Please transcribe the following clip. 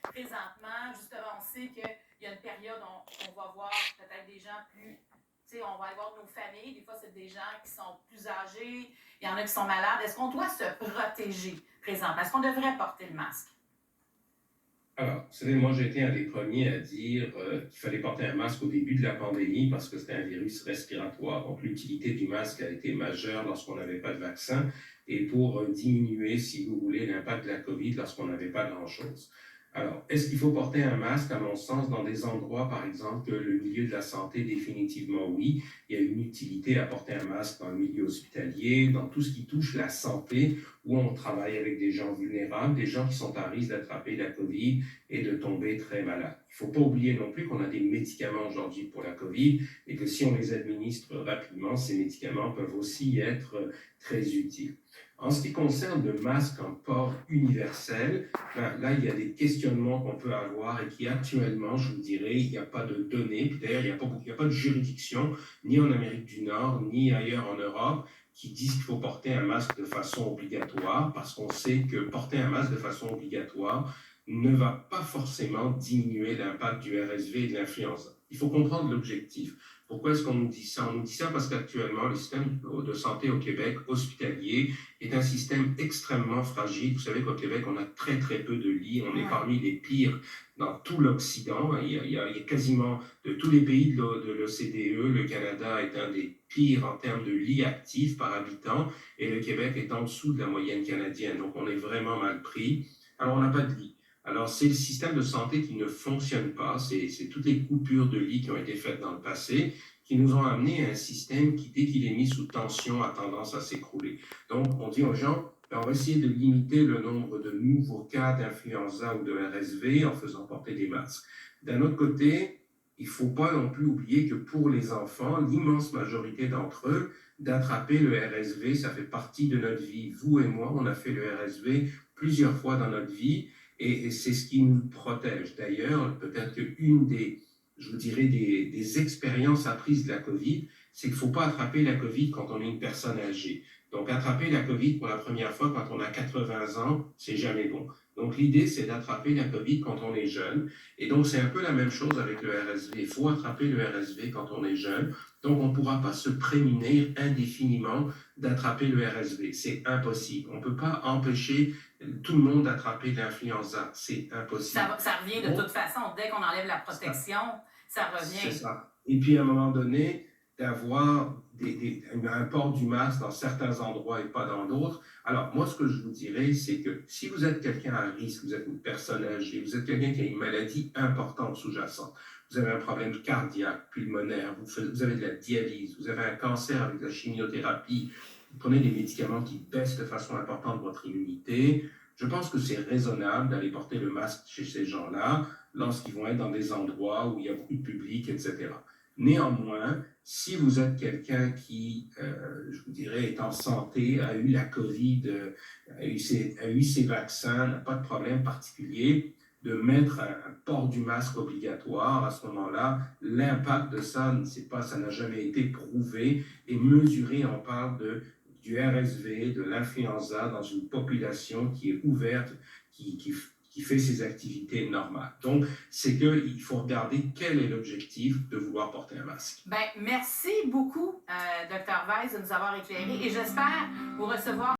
présentement, justement, on sait qu'il y a une période où on va voir peut-être des gens plus, tu sais, on va aller voir nos familles. Des fois, c'est des gens qui sont plus âgés, il y en a qui sont malades. Est-ce qu'on doit se protéger présentement? Est-ce qu'on devrait porter le masque? Alors, vous savez, moi, j'ai été un des premiers à dire qu'il fallait porter un masque au début de la pandémie parce que c'était un virus respiratoire. Donc, l'utilité du masque a été majeure lorsqu'on n'avait pas de vaccin et pour diminuer, si vous voulez, l'impact de la COVID lorsqu'on n'avait pas grand-chose. Alors, est-ce qu'il faut porter un masque? À mon sens, dans des endroits, par exemple, le milieu de la santé, définitivement oui. Il y a une utilité à porter un masque dans le milieu hospitalier, dans tout ce qui touche la santé, où on travaille avec des gens vulnérables, des gens qui sont à risque d'attraper la COVID et de tomber très malade. Il ne faut pas oublier non plus qu'on a des médicaments aujourd'hui pour la COVID et que si on les administre rapidement, ces médicaments peuvent aussi être très utiles. En ce qui concerne le masque en port universel, là, il y a des questionnements qu'on peut avoir et qui actuellement, je vous dirais, il n'y a pas de données. Puis d'ailleurs, il n'y a pas de juridiction, ni en Amérique du Nord, ni ailleurs en Europe, qui disent qu'il faut porter un masque de façon obligatoire, parce qu'on sait que porter un masque de façon obligatoire ne va pas forcément diminuer l'impact du RSV et de l'influenza. Il faut comprendre l'objectif. Pourquoi est-ce qu'on nous dit ça? On nous dit ça parce qu'actuellement, le système de santé au Québec hospitalier est un système extrêmement fragile. Vous savez qu'au Québec, on a très, très peu de lits. On est parmi les pires dans tout l'Occident. Il y a quasiment de tous les pays de l'OCDE, le Canada est un des pires en termes de lits actifs par habitant et le Québec est en dessous de la moyenne canadienne. Donc, on est vraiment mal pris. Alors, on n'a pas de lits. Alors, c'est le système de santé qui ne fonctionne pas. C'est toutes les coupures de lits qui ont été faites dans le passé qui nous ont amené à un système qui, dès qu'il est mis sous tension, a tendance à s'écrouler. Donc, on dit aux gens, on va essayer de limiter le nombre de nouveaux cas d'influenza ou de RSV en faisant porter des masques. D'un autre côté, il ne faut pas non plus oublier que pour les enfants, l'immense majorité d'entre eux, d'attraper le RSV, ça fait partie de notre vie. Vous et moi, on a fait le RSV plusieurs fois dans notre vie et c'est ce qui nous protège. D'ailleurs, peut-être qu'une des, je vous dirais, des expériences apprises de la COVID, c'est qu'il ne faut pas attraper la COVID quand on est une personne âgée. Donc, attraper la COVID pour la première fois quand on a 80 ans, c'est jamais bon. Donc, l'idée, c'est d'attraper la COVID quand on est jeune. Et donc, c'est un peu la même chose avec le RSV. Il faut attraper le RSV quand on est jeune. Donc, on ne pourra pas se prémunir indéfiniment d'attraper le RSV. C'est impossible. On ne peut pas empêcher tout le monde d'attraper l'influenza. C'est impossible. Ça revient de toute façon. Dès qu'on enlève la protection, ça revient. C'est ça. Et puis, à un moment donné, d'avoir un port du masque dans certains endroits et pas dans d'autres. Alors, moi, ce que je vous dirais, c'est que si vous êtes quelqu'un à risque, vous êtes une personne âgée, vous êtes quelqu'un qui a une maladie importante sous-jacente, vous avez un problème cardiaque, pulmonaire, vous avez de la dialyse, vous avez un cancer avec de la chimiothérapie, vous prenez des médicaments qui baissent de façon importante votre immunité, je pense que c'est raisonnable d'aller porter le masque chez ces gens-là lorsqu'ils vont être dans des endroits où il y a beaucoup de public, etc. Néanmoins, si vous êtes quelqu'un qui, je vous dirais, est en santé, a eu la COVID, a eu ses vaccins, n'a pas de problème particulier, de mettre un port du masque obligatoire, à ce moment-là, l'impact de ça, ça n'a jamais été prouvé et mesuré. On parle du RSV, de l'influenza dans une population qui est ouverte, qui fait ses activités normales. Donc, c'est qu'il faut regarder quel est l'objectif de vouloir porter un masque. Merci beaucoup, Dr. Weiss, de nous avoir éclairés et j'espère vous recevoir